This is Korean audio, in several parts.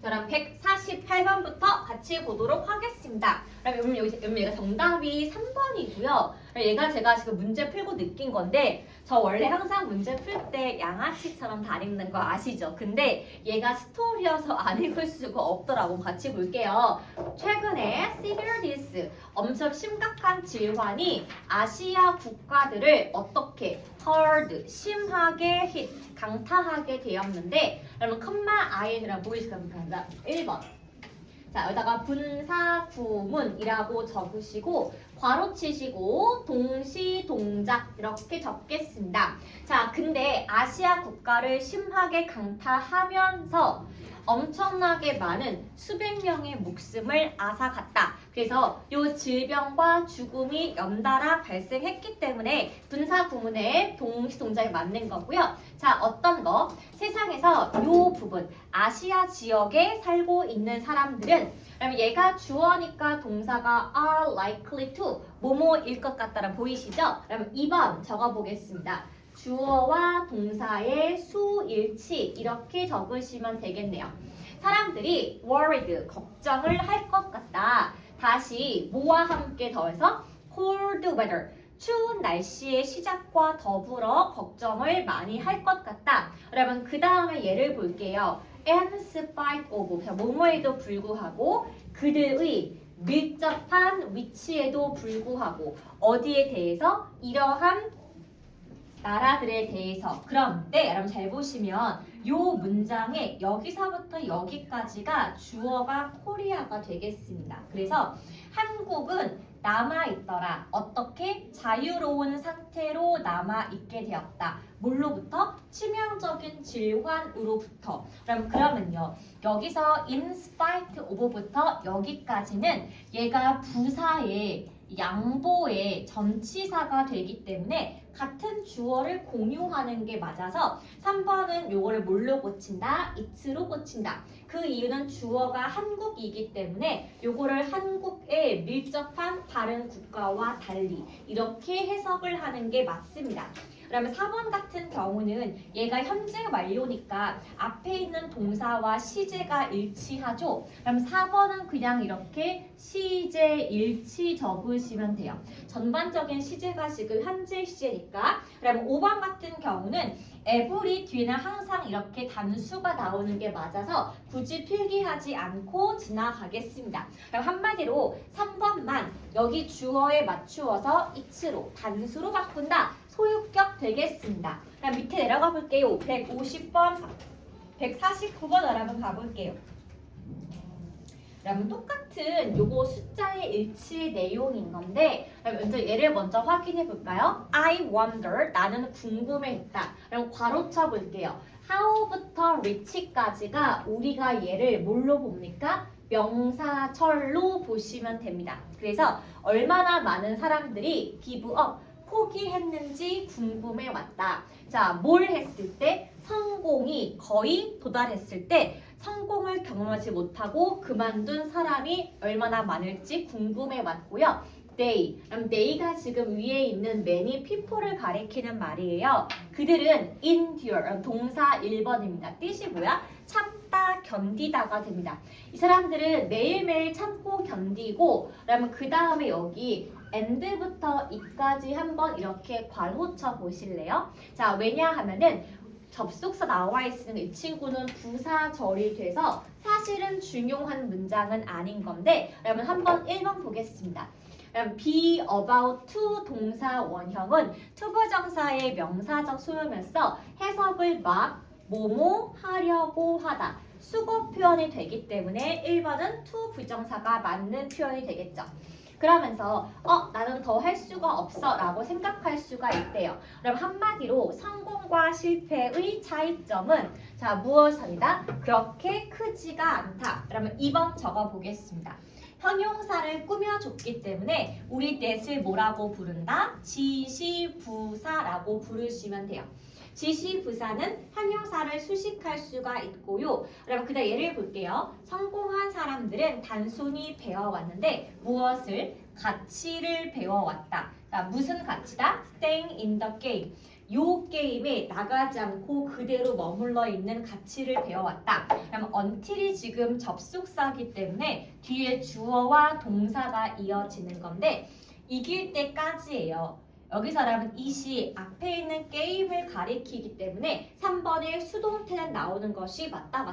그럼 148번부터 같이 보도록 하겠습니다. 그럼 여기가 정답이 3번이고요. 얘가 제가 지금 문제 풀고 느낀 건데 저 원래 항상 문제 풀 때 양아치처럼 다니는 거 아시죠? 근데 얘가 스토리여서 안 읽을 수가 없더라고. 같이 볼게요. 최근에 severe disease, 엄청 심각한 질환이 아시아 국가들을 어떻게 hard, 심하게 hit, 강타하게 되었는데 여러분 컴마 in이라고 보이시겠습니까? 1번. 자, 여기다가 분사구문이라고 적으시고 괄호 치시고 동시 동작 이렇게 적겠습니다. 자, 근데 아시아 국가를 심하게 강타하면서 엄청나게 많은 수백 명의 목숨을 앗아갔다. 그래서 이 질병과 죽음이 연달아 발생했기 때문에 분사 구문의 동시 동작이 맞는 거고요. 자, 어떤 거? 세상에서 이 부분, 아시아 지역에 살고 있는 사람들은 그러면 얘가 주어니까 동사가 are likely to 뭐뭐일 것 같다는 보이시죠? 그럼 2번 적어보겠습니다. 주어와 동사의 수일치 이렇게 적으시면 되겠네요. 사람들이 worried, 걱정을 할 것 같다. 다시 뭐와 함께 더해서 cold weather, 추운 날씨의 시작과 더불어 걱정을 많이 할 것 같다. 여러분 그 다음에 예를 볼게요. And spite of, 뭐뭐에도 불구하고 그들의 밀접한 위치에도 불구하고 어디에 대해서? 이러한 나라들에 대해서. 그런데 여러분 잘 보시면 이 문장에 여기서부터 여기까지가 주어가 코리아가 되겠습니다. 그래서 한국은 남아있더라. 어떻게? 자유로운 상태로 남아있게 되었다. 뭘로부터? 치명적인 질환으로부터. 그러면요. 여기서 in spite of부터 여기까지는 얘가 부사의 양보의 전치사가 되기 때문에 같은 주어를 공유하는 게 맞아서 3번은 요거를 뭘로 고친다? it로 고친다. 그 이유는 주어가 한국이기 때문에 요거를 한국에 밀접한 다른 국가와 달리 이렇게 해석을 하는 게 맞습니다. 그러면 4번 같은 경우는 얘가 현재 완료니까 앞에 있는 동사와 시제가 일치하죠. 그럼 4번은 그냥 이렇게 시제 일치 적으시면 돼요. 전반적인 시제가 지금 현재 시제니까. 그럼 5번 같은 경우는 every 뒤에는 항상 이렇게 단수가 나오는 게 맞아서 굳이 필기하지 않고 지나가겠습니다. 그럼 한마디로 3번만 여기 주어에 맞추어서 it로 단수로 바꾼다. 소유격 되겠습니다. 그럼 밑에 내려가 볼게요. 150번, 149번 여러분 가볼게요. 여러분 똑같은 요거 숫자의 일치 내용인 건데 먼저 얘를 먼저 확인해 볼까요? I wonder, 나는 궁금해했다. 그럼 괄호 쳐 볼게요. how부터 reach까지가 우리가 얘를 뭘로 봅니까? 명사철로 보시면 됩니다. 그래서 얼마나 많은 사람들이 give up, 포기했는지 궁금해 왔다. 자, 뭘 했을 때? 성공이 거의 도달했을 때 성공을 경험하지 못하고 그만둔 사람이 얼마나 많을지 궁금해 왔고요. They, 그럼 they가 지금 위에 있는 many people을 가리키는 말이에요. 그들은 endure, 동사 1번입니다. 뜻이 뭐야? 참다, 견디다가 됩니다. 이 사람들은 매일매일 참고 견디고 그러면 그 다음에 여기 and부터 이까지 한번 이렇게 괄호 쳐 보실래요? 자, 왜냐하면은 접속사 나와 있으면 이 친구는 부사절이 돼서 사실은 중요한 문장은 아닌 건데 여러분 한번 1번 보겠습니다. be about to 동사 원형은 투부정사의 명사적 소유면서 해석을 막 뭐뭐 하려고 하다. 수거 표현이 되기 때문에 1번은 to 부정사가 맞는 표현이 되겠죠. 그러면서 나는 더 할 수가 없어 라고 생각할 수가 있대요. 그럼 한마디로 성공과 실패의 차이점은 자 무엇이다? 그렇게 크지가 않다. 그러면 2번 적어보겠습니다. 형용사를 꾸며줬기 때문에 우리 that을 뭐라고 부른다? 지시부사라고 부르시면 돼요. 지시부사는 형용사를 수식할 수가 있고요. 그럼 그다음 예를 볼게요. 성공한 사람들은 단순히 배워왔는데 무엇을? 가치를 배워왔다. 자, 무슨 가치다? Staying in the game. 요 게임에 나가지 않고 그대로 머물러 있는 가치를 배워왔다. 그럼 until이 지금 접속사기 때문에 뒤에 주어와 동사가 이어지는 건데 이길 때까지예요. 여기서 여러분 이시 앞에 있는 게임을 가리키기 때문에 3번의 수동태는 나오는 것이 맞다.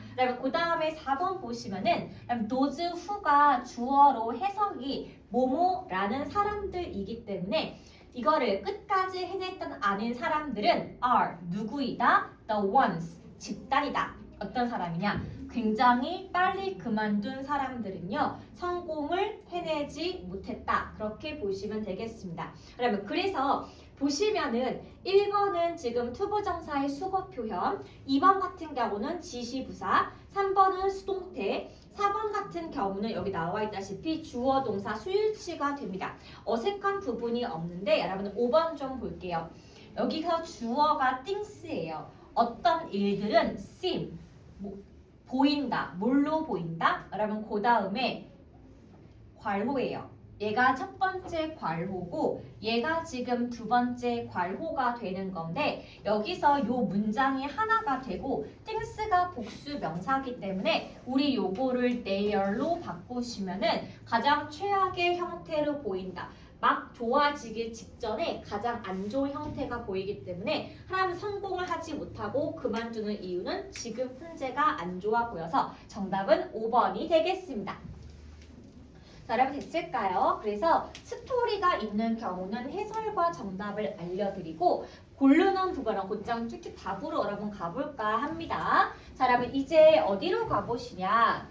그다음에 그 다음에 4번 보시면은 those who가 주어로 해석이 뭐뭐라는 사람들이기 때문에 이거를 끝까지 해냈던 아는 사람들은 are 누구이다? the ones 집단이다. 어떤 사람이냐? 굉장히 빨리 그만둔 사람들은요 성공을 해내지 못했다. 그렇게 보시면 되겠습니다. 그러면 그래서 보시면은 1번은 지금 투부정사의 수거 표현, 2번 같은 경우는 지시부사, 3번은 수동태, 4번 같은 경우는 여기 나와 있다시피 주어 동사 수일치가 됩니다. 어색한 부분이 없는데 여러분 5번 좀 볼게요. 여기서 주어가 things예요. 어떤 일들은 seem 보인다. 뭘로 보인다? 여러분 그 다음에 괄호예요. 얘가 첫 번째 괄호고 얘가 지금 두 번째 괄호가 되는 건데 여기서 요 문장이 하나가 되고 things가 복수 명사기 때문에 우리 요거를 there로 바꾸시면은 가장 최악의 형태로 보인다. 막 좋아지기 직전에 가장 안 좋은 형태가 보이기 때문에 하나는 성공을 하지 못하고 그만두는 이유는 지금 현재가 안 좋아 보여서 정답은 5번이 되겠습니다. 자, 여러분 됐을까요? 그래서 스토리가 있는 경우는 해설과 정답을 알려드리고 고르는 부분은 곧장 쭉쭉 답으로 여러분 가볼까 합니다. 자, 여러분 이제 어디로 가보시냐?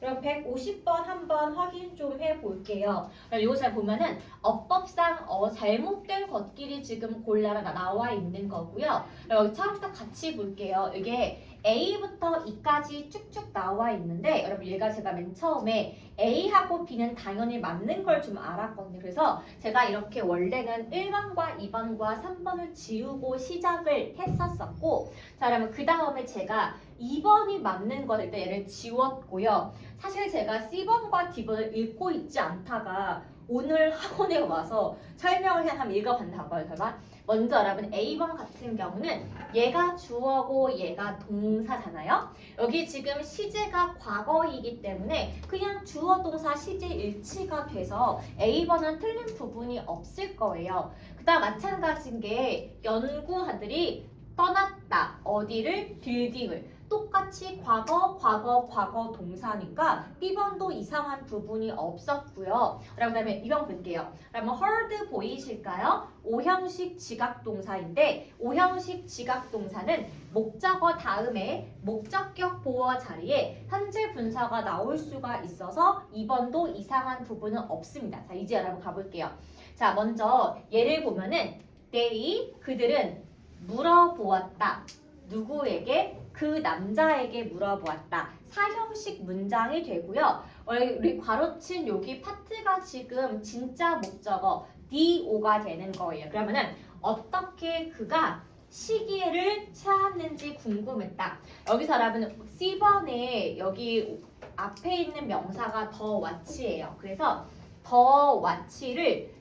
그럼 150번 한번 확인 좀 해볼게요. 이거 잘 보면은 어법상 잘못된 것끼리 지금 골라라 나와 있는 거고요. 여기 처음부터 같이 볼게요. 이게 A부터 E까지 쭉쭉 나와 있는데 여러분 얘가 제가 맨 처음에 A하고 B는 당연히 맞는 걸 좀 알았거든요. 그래서 제가 이렇게 원래는 1번과 2번과 3번을 지우고 시작을 했었고 자 그러면 그 다음에 제가 2번이 맞는 걸 일단 얘를 지웠고요. 사실 제가 C번과 D번을 읽고 있지 않다가 오늘 학원에 와서 설명을 그냥 한번 읽어봤다고요. 제가 먼저 여러분 A번 같은 경우는 얘가 주어고 얘가 동사잖아요. 여기 지금 시제가 과거이기 때문에 그냥 주어 동사 시제 일치가 돼서 A번은 틀린 부분이 없을 거예요. 그다음 마찬가지인 게 연구자들이 떠났다. 어디를? 빌딩을. 똑같이 과거 동사니까 B번도 이상한 부분이 없었고요. 그다음에 2번 볼게요. 그러면 heard 보이실까요? 오형식 지각동사인데 오형식 지각동사는 목적어 다음에 목적격 보어 자리에 현재 분사가 나올 수가 있어서 2번도 이상한 부분은 없습니다. 자 이제 여러분 가볼게요. 자 먼저 예를 보면은 그들은 물어보았다. 누구에게? 그 남자에게 물어보았다. 사형식 문장이 되고요. 우리 괄호친 여기 파트가 지금 진짜 목적어 DO가 되는 거예요. 그러면은 어떻게 그가 시기를 찾았는지 궁금했다. 여기서 여러분 C번에 여기 앞에 있는 명사가 더 what이에요. 그래서 더 what를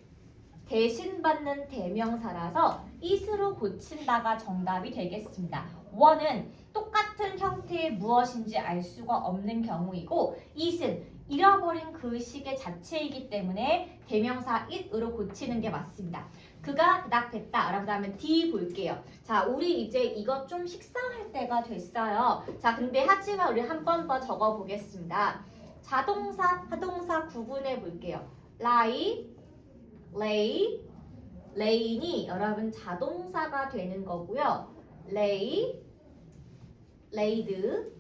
대신 받는 대명사라서 it으로 고친다가 정답이 되겠습니다. 원은 똑같은 형태의 무엇인지 알 수가 없는 경우이고 it은 잃어버린 그 시계 자체이기 때문에 대명사 it으로 고치는 게 맞습니다. 그가 대답했다. 그 다음에 D 볼게요. 자, 우리 이제 이거 좀 식상할 때가 됐어요. 자, 근데 하지만 우리 한 번 더 적어 보겠습니다. 자동사, 하동사 구분해 볼게요. lie, lay, lay인이 여러분 자동사가 되는 거고요. lay, laid,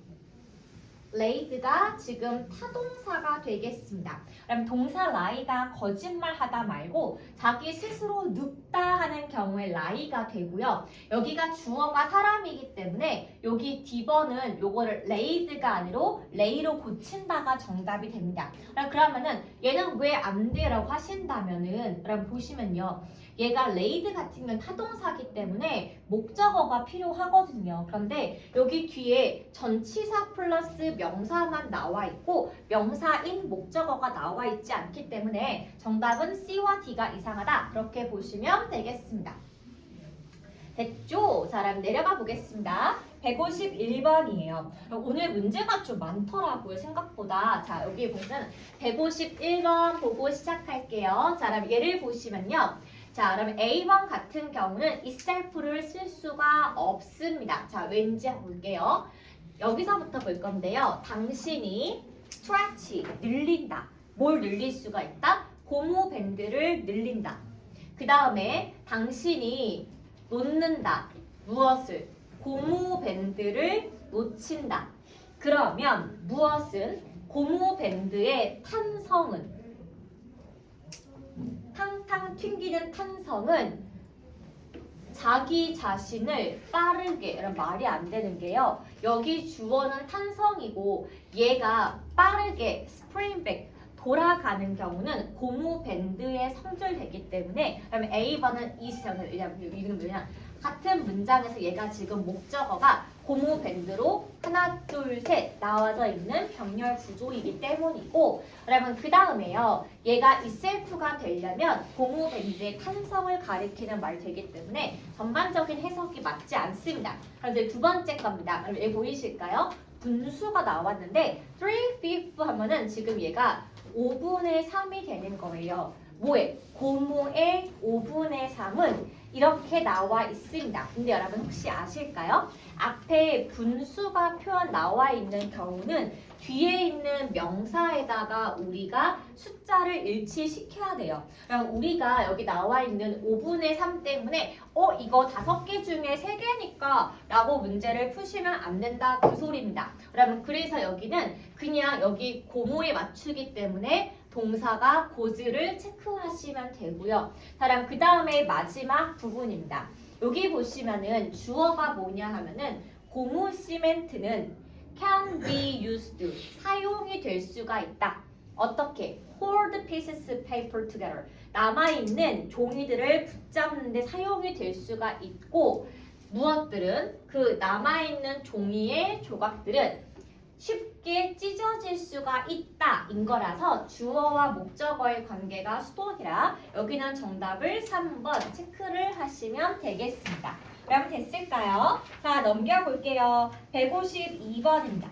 laid가 지금 타동사가 되겠습니다. 그럼 동사 lie가 거짓말하다 말고 자기 스스로 눕다 하는 경우에 lie가 되고요. 여기가 주어가 사람이기 때문에 여기 D번은 요거를 laid가 아니라 lay로 고친다가 정답이 됩니다. 그러면은 얘는 왜 안 돼라고 하신다면은 여러분 보시면요. 얘가 laid 같은 건 타동사기 때문에 목적어가 필요하거든요. 그런데 여기 뒤에 전치사 플러스 명사만 나와 있고 명사인 목적어가 나와 있지 않기 때문에 정답은 C와 D가 이상하다. 그렇게 보시면 되겠습니다. 됐죠? 자, 그럼 내려가 보겠습니다. 151번이에요. 오늘 문제가 좀 많더라고요, 생각보다. 자, 여기 보면 151번 보고 시작할게요. 자, 그럼 예를 보시면요. 자, 그럼 A번 같은 경우는 itself를 쓸 수가 없습니다. 자, 왠지 볼게요. 여기서부터 볼 건데요. 당신이 stretch, 늘린다. 뭘 늘릴 수가 있다? 고무 밴드를 늘린다. 그 다음에 당신이 놓는다. 무엇을? 고무 밴드를 놓친다. 그러면 무엇은? 고무 밴드의 탄성은? 탕탕 튕기는 탄성은 자기 자신을 빠르게, 이런 말이 안 되는 게요. 여기 주어는 탄성이고 얘가 빠르게 스프링백 돌아가는 경우는 고무 밴드에 성질되기 때문에 그러면 A번은 이시형을 이건 뭐냐? 같은 문장에서 얘가 지금 목적어가 고무 밴드로 하나 둘 셋 나와져 있는 병렬 구조이기 때문이고 그러면 그 다음에요. 얘가 itself가 되려면 고무 밴드의 탄성을 가리키는 말이 되기 때문에 전반적인 해석이 맞지 않습니다. 그런데 두 번째 겁니다. 그럼 여기 보이실까요? 분수가 나왔는데 3/5 하면은 지금 얘가 5분의 3이 되는 거예요. 뭐에? 고무의 5분의 3은 이렇게 나와 있습니다. 근데 여러분 혹시 아실까요? 앞에 분수가 표현 나와 있는 경우는 뒤에 있는 명사에다가 우리가 숫자를 일치시켜야 돼요. 그럼 우리가 여기 나와 있는 5분의 3 때문에 이거 5개 중에 3개니까 라고 문제를 푸시면 안 된다 그 소리입니다. 여러분 그래서 여기는 그냥 여기 고무에 맞추기 때문에 동사가 고즈를 체크하시면 되고요. 다음 그 다음에 마지막 부분입니다. 여기 보시면은 주어가 뭐냐 하면은 고무 시멘트는 can be used 사용이 될 수가 있다. 어떻게? hold pieces paper together 남아있는 종이들을 붙잡는 데 사용이 될 수가 있고 무엇들은 그 남아있는 종이의 조각들은 쉽게 찢어질 수가 있다 인 거라서 주어와 목적어의 관계가 수동이라 여기는 정답을 3번 체크를 하시면 되겠습니다. 그럼 됐을까요? 자 넘겨볼게요. 152번입니다.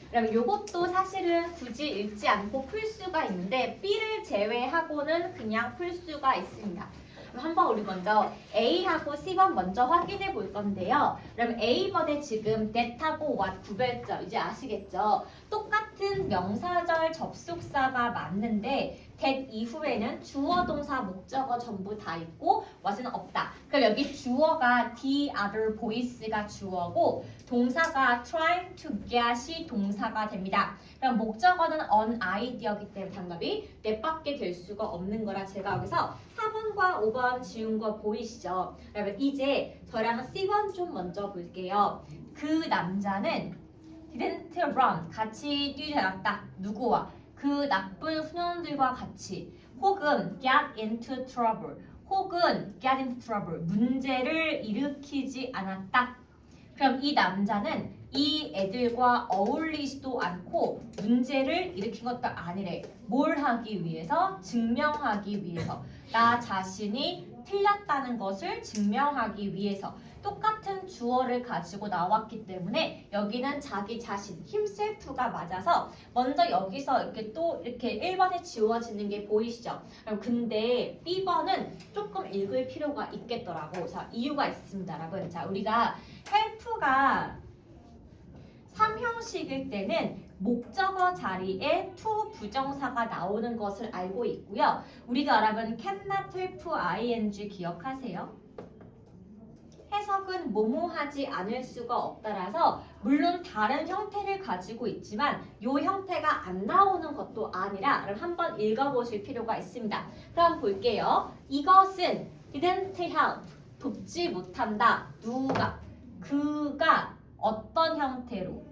그럼 이것도 사실은 굳이 읽지 않고 풀 수가 있는데 B를 제외하고는 그냥 풀 수가 있습니다. 그럼 한번 우리 먼저 A하고 C번 먼저 확인해 볼 건데요. 그럼 A번에 지금 that하고 what 구별점 이제 아시겠죠? 똑같은 명사절 접속사가 맞는데 that 이후에는 주어, 동사, 목적어 전부 다 있고 what은 없다. 그럼 여기 주어가 the other boys가 주어고 동사가 trying to get이 동사가 됩니다. 그럼 목적어는 an idea이기 때문에 단답이 넷밖에 될 수가 없는 거라 제가 여기서 4번과 5번 지운 거 보이시죠? 그러면 이제 저랑 C번 좀 먼저 볼게요. 그 남자는 didn't run 같이 뛰지 않았다. 누구와? 그 나쁜 소년들과 같이 혹은 get into trouble 혹은 get into trouble 문제를 일으키지 않았다. 그럼 이 남자는 이 애들과 어울리지도 않고 문제를 일으킨 것도 아니래. 뭘 하기 위해서? 증명하기 위해서. 나 자신이 틀렸다는 것을 증명하기 위해서. 똑같은 주어를 가지고 나왔기 때문에 여기는 자기 자신, himself가 맞아서 먼저 여기서 이렇게 또 이렇게 1번에 지워지는 게 보이시죠? 그럼 근데 B번은 조금 읽을 필요가 있겠더라고. 자, 이유가 있습니다, 여러분. 자, 우리가 help가 3형식일 때는 목적어 자리에 to 부정사가 나오는 것을 알고 있고요. 우리가 여러분 cannot help ing 기억하세요? 해석은 뭐뭐하지 않을 수가 없다라서 물론 다른 형태를 가지고 있지만 이 형태가 안 나오는 것도 아니라 그럼 한번 읽어보실 필요가 있습니다. 그럼 볼게요. 이것은 didn't help 돕지 못한다. 누가? 그가 어떤 형태로?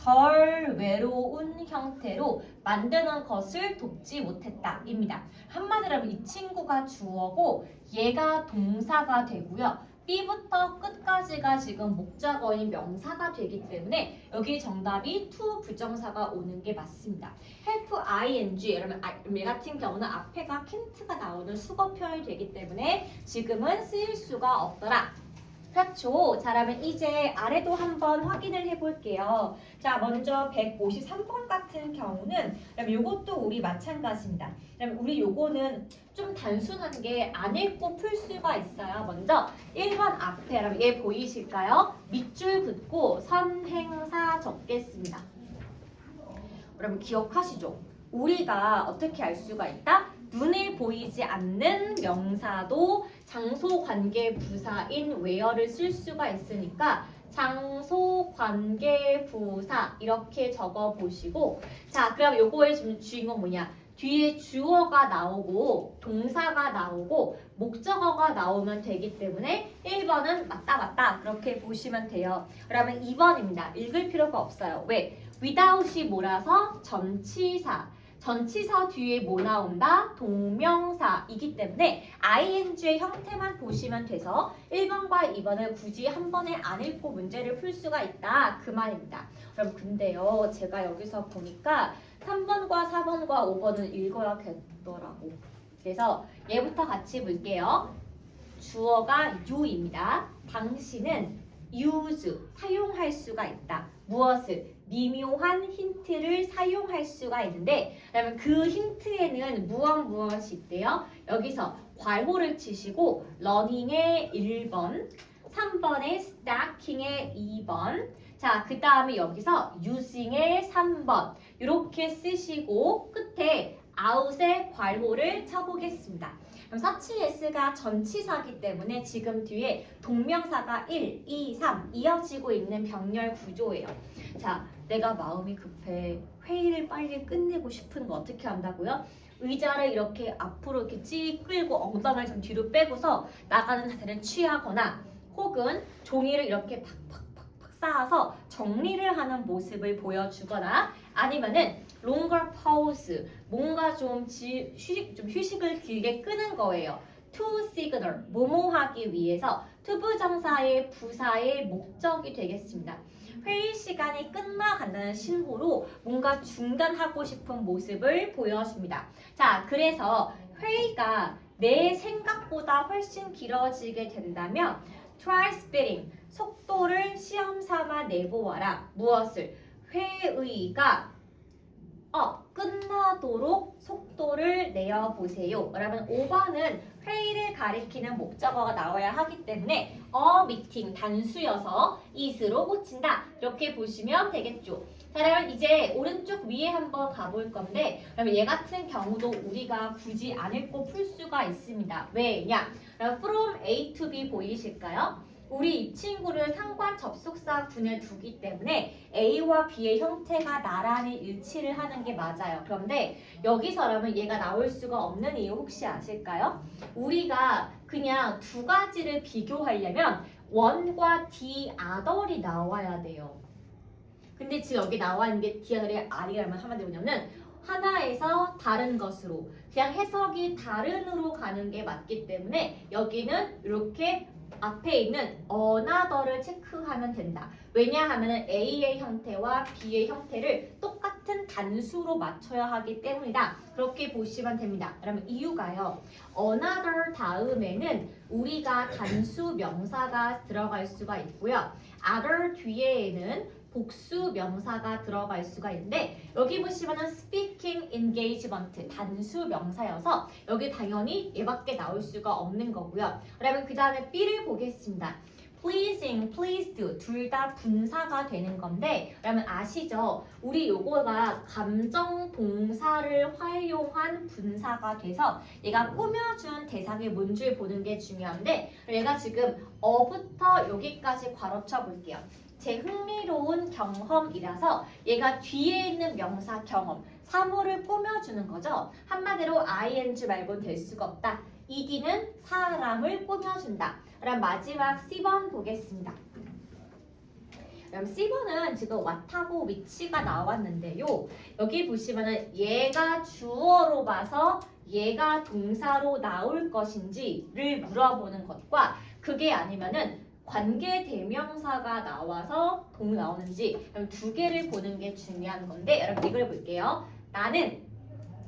덜 외로운 형태로 만드는 것을 돕지 못했다 입니다. 한마디로 하면 이 친구가 주어고 얘가 동사가 되고요. B부터 끝까지가 지금 목적어인 명사가 되기 때문에 여기 정답이 to 부정사가 오는 게 맞습니다. help ing 여러분 얘 같은 경우는 앞에가 can't가 나오는 수거 표현이 되기 때문에 지금은 쓰일 수가 없더라. 그렇죠. 자, 그러면 이제 아래도 한번 확인을 해볼게요. 자, 먼저 153번 같은 경우는 이것도 우리 마찬가지입니다. 그러면 우리 요거는 좀 단순한 게 안 읽고 풀 수가 있어요. 먼저 1번 앞에 그럼 얘 보이실까요? 밑줄 긋고 선행사 적겠습니다. 여러분 기억하시죠? 우리가 어떻게 알 수가 있다? 눈에 보이지 않는 명사도 장소 관계 부사인 where를 쓸 수가 있으니까 장소 관계 부사 이렇게 적어 보시고 자, 그럼 요거의 지금 주인공 뭐냐? 뒤에 주어가 나오고 동사가 나오고 목적어가 나오면 되기 때문에 1번은 맞다 그렇게 보시면 돼요. 그러면 2번입니다. 읽을 필요가 없어요. 왜? without이 뭐라서 전치사. 전치사 뒤에 뭐 나온다? 동명사이기 때문에 ing의 형태만 보시면 돼서 1번과 2번을 굳이 한 번에 안 읽고 문제를 풀 수가 있다. 그 말입니다. 여러분 근데요. 제가 여기서 보니까 3번과 4번과 5번은 읽어야겠더라고. 그래서 얘부터 같이 볼게요. 주어가 you입니다. 당신은 use, 사용할 수가 있다. 무엇을? 미묘한 힌트를 사용할 수가 있는데 그러면 그 힌트에는 무엇이 있대요? 여기서 괄호를 치시고 러닝의 1번, 3번에 stacking의 2번 자, 그 다음에 여기서 using의 3번 이렇게 쓰시고 끝에 out의 괄호를 쳐보겠습니다. 그럼 서치S가 전치사기 때문에 지금 뒤에 동명사가 1, 2, 3 이어지고 있는 병렬 구조예요. 자, 내가 마음이 급해 회의를 빨리 끝내고 싶은 거 어떻게 한다고요? 의자를 이렇게 앞으로 이렇게 찌 끌고 엉덩이를 좀 뒤로 빼고서 나가는 자세를 취하거나 혹은 종이를 이렇게 팍팍팍팍 쌓아서 정리를 하는 모습을 보여주거나 아니면은 longer pause 뭔가 좀 휴식을 길게 끄는 거예요. to signal 뭐뭐 하기 위해서 to 부정사의 부사의 목적이 되겠습니다. 회의 시간이 끝나간다는 신호로 뭔가 중단하고 싶은 모습을 보여줍니다. 자, 그래서 회의가 내 생각보다 훨씬 길어지게 된다면 try speeding 속도를 시험 삼아 내보아라. 무엇을? 회의가 끝나도록 속도를 내어보세요. 여러분 5번은 회의를 가리키는 목적어가 나와야 하기 때문에 meeting 단수여서 is로 고친다. 이렇게 보시면 되겠죠. 자, 그러면 이제 오른쪽 위에 한번 가볼 건데 그러면 얘 같은 경우도 우리가 굳이 안 읽고 풀 수가 있습니다. 왜냐? from A to B 보이실까요? 우리 이 친구를 상관 접속사 군에 두기 때문에 A와 B의 형태가 나란히 일치를 하는 게 맞아요. 그런데 여기서라면 얘가 나올 수가 없는 이유 혹시 아실까요? 우리가 그냥 두 가지를 비교하려면 원과 D, other이 나와야 돼요. 근데 지금 여기 나와 있는 게 D, other의 R이라면 한마디로 뭐냐면 하나에서 다른 것으로 그냥 해석이 다른으로 가는 게 맞기 때문에 여기는 이렇게 앞에 있는 another를 체크하면 된다. 왜냐하면 A의 형태와 B의 형태를 똑같은 단수로 맞춰야 하기 때문이다. 그렇게 보시면 됩니다. 그러면 이유가요. another 다음에는 우리가 단수 명사가 들어갈 수가 있고요. other 뒤에는 복수 명사가 들어갈 수가 있는데 여기 보시면은 speaking engagement 단수 명사여서 여기 당연히 얘밖에 나올 수가 없는 거고요. 그러면 그 다음에 B를 보겠습니다. pleasing, pleased 둘 다 분사가 되는 건데 그러면 아시죠? 우리 요거가 감정 동사를 활용한 분사가 돼서 얘가 꾸며준 대상이 뭔 줄 보는 게 중요한데 얘가 지금 어부터 여기까지 괄호쳐 볼게요. 제 흥미로운 경험이라서 얘가 뒤에 있는 명사 경험, 사물을 꾸며주는 거죠. 한마디로 ing 말고는 될 수가 없다. ed는 사람을 꾸며준다. 그럼 마지막 C번 보겠습니다. 그럼 C번은 지금 what하고 which가 나왔는데요. 여기 보시면은 얘가 주어로 봐서 얘가 동사로 나올 것인지를 물어보는 것과 그게 아니면은 관계 대명사가 나와서 동 나오는지 그럼 두 개를 보는 게 중요한 건데 여러분 이걸 볼게요. 나는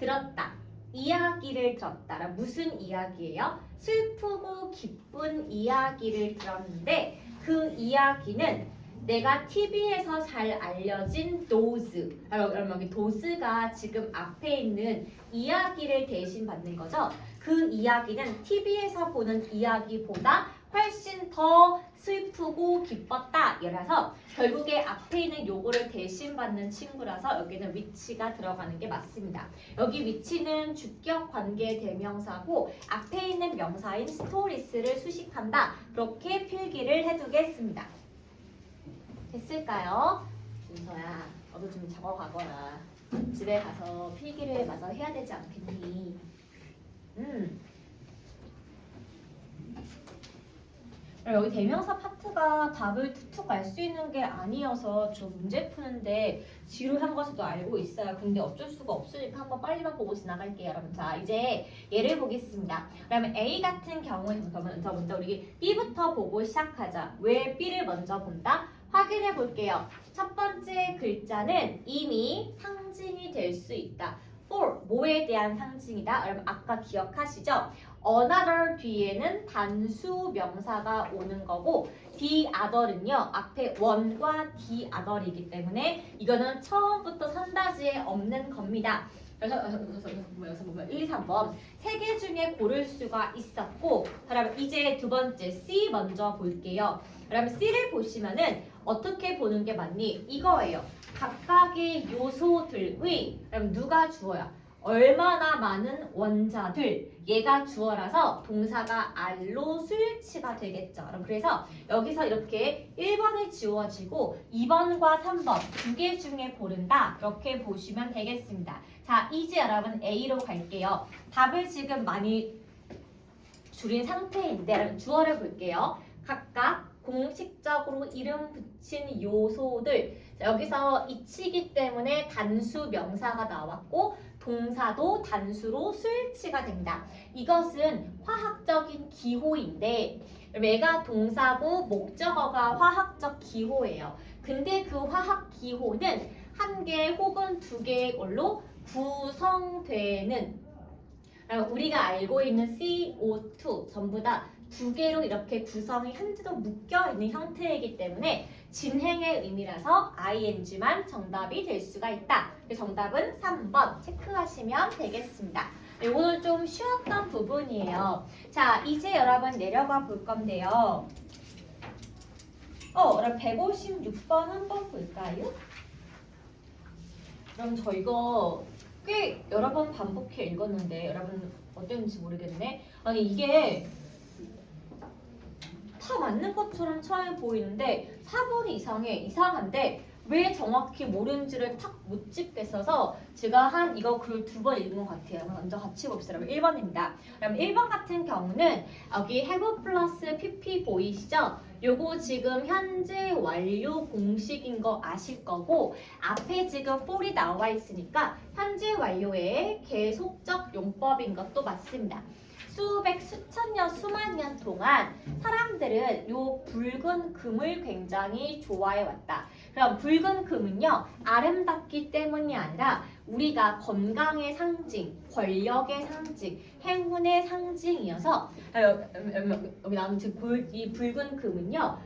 들었다. 이야기를 들었다. 무슨 이야기예요? 슬프고 기쁜 이야기를 들었는데 그 이야기는 내가 TV에서 잘 알려진 도즈. 여러분 여기 도즈가 지금 앞에 있는 이야기를 대신 받는 거죠. 그 이야기는 TV에서 보는 이야기보다 훨씬 더 슬프고 기뻤다. 이라서 결국에 앞에 있는 요거를 대신 받는 친구라서 여기는 위치가 들어가는 게 맞습니다. 여기 위치는 주격 관계 대명사고 앞에 있는 명사인 스토리스를 수식한다. 그렇게 필기를 해두겠습니다. 됐을까요? 준서야, 너도 좀 적어가거라. 집에 가서 필기를 마저 해야 되지 않겠니? 여기 대명사 파트가 답을 툭툭 알 수 있는 게 아니어서 저 문제 푸는데 지루한 것도 알고 있어요. 근데 어쩔 수가 없으니까 한번 빨리만 보고 지나갈게요, 여러분. 자, 이제 예를 보겠습니다. 그러면 A 같은 경우에 먼저 우리 B부터 보고 시작하자. 왜 B를 먼저 본다? 확인해 볼게요. 첫 번째 글자는 이미 상징이 될 수 있다. for, 뭐에 대한 상징이다? 여러분 아까 기억하시죠? another 뒤에는 단수 명사가 오는 거고 the other는요 앞에 one과 the other이기 때문에 이거는 처음부터 선다지에 없는 겁니다. 여기서 보면 1, 2, 3번 세 개 중에 고를 수가 있었고 그러면 이제 두 번째 C 먼저 볼게요. 그러면 C를 보시면은 어떻게 보는 게 맞니? 이거예요. 각각의 요소들의 그럼 누가 주어야? 얼마나 많은 원자들 얘가 주어라서 동사가 알로 수일치가 되겠죠. 그래서 여기서 이렇게 1번이 지워지고 2번과 3번 두 개 중에 고른다. 이렇게 보시면 되겠습니다. 자, 이제 여러분 A로 갈게요. 답을 지금 많이 줄인 상태인데 여러분 주어를 볼게요. 각각 공식적으로 이름 붙인 요소들 여기서 이치기 때문에 단수 명사가 나왔고 동사도 단수로 수일치가 된다. 이것은 화학적인 기호인데 얘가 동사고 목적어가 화학적 기호예요. 근데 그 화학 기호는 한 개 혹은 두 개의 걸로 구성되는 우리가 알고 있는 CO2 전부 다 두 개로 이렇게 구성이 한지도 묶여있는 형태이기 때문에 진행의 의미라서 ing만 정답이 될 수가 있다. 정답은 3번 체크하시면 되겠습니다. 오늘 좀 쉬웠던 부분이에요. 자, 이제 여러분 내려가 볼 건데요. 그럼 156번 한번 볼까요? 그럼 저 이거 꽤 여러 번 반복해 읽었는데 여러분 어땠는지 모르겠네. 아니 이게 다 맞는 것처럼 처음에 보이는데 4번 이상한데 왜 정확히 모르는지를 탁 못 짚겠어서 제가 이거 글 2번 읽은 것 같아요. 먼저 같이 봅시다. 1번입니다. 그럼 1번 같은 경우는 여기 have 플러스 pp 보이시죠? 요거 지금 현재 완료 공식인 거 아실 거고 앞에 지금 for이 나와 있으니까 현재 완료의 계속적 용법인 것도 맞습니다. 수백, 수천 년, 수만 년 동안 사람들은 요 붉은 금을 굉장히 좋아해 왔다. 그럼 붉은 금은요, 아름답기 때문이 아니라 우리가 건강의 상징, 권력의 상징, 행운의 상징이어서 여기 나오는 지금 이 붉은 금은요,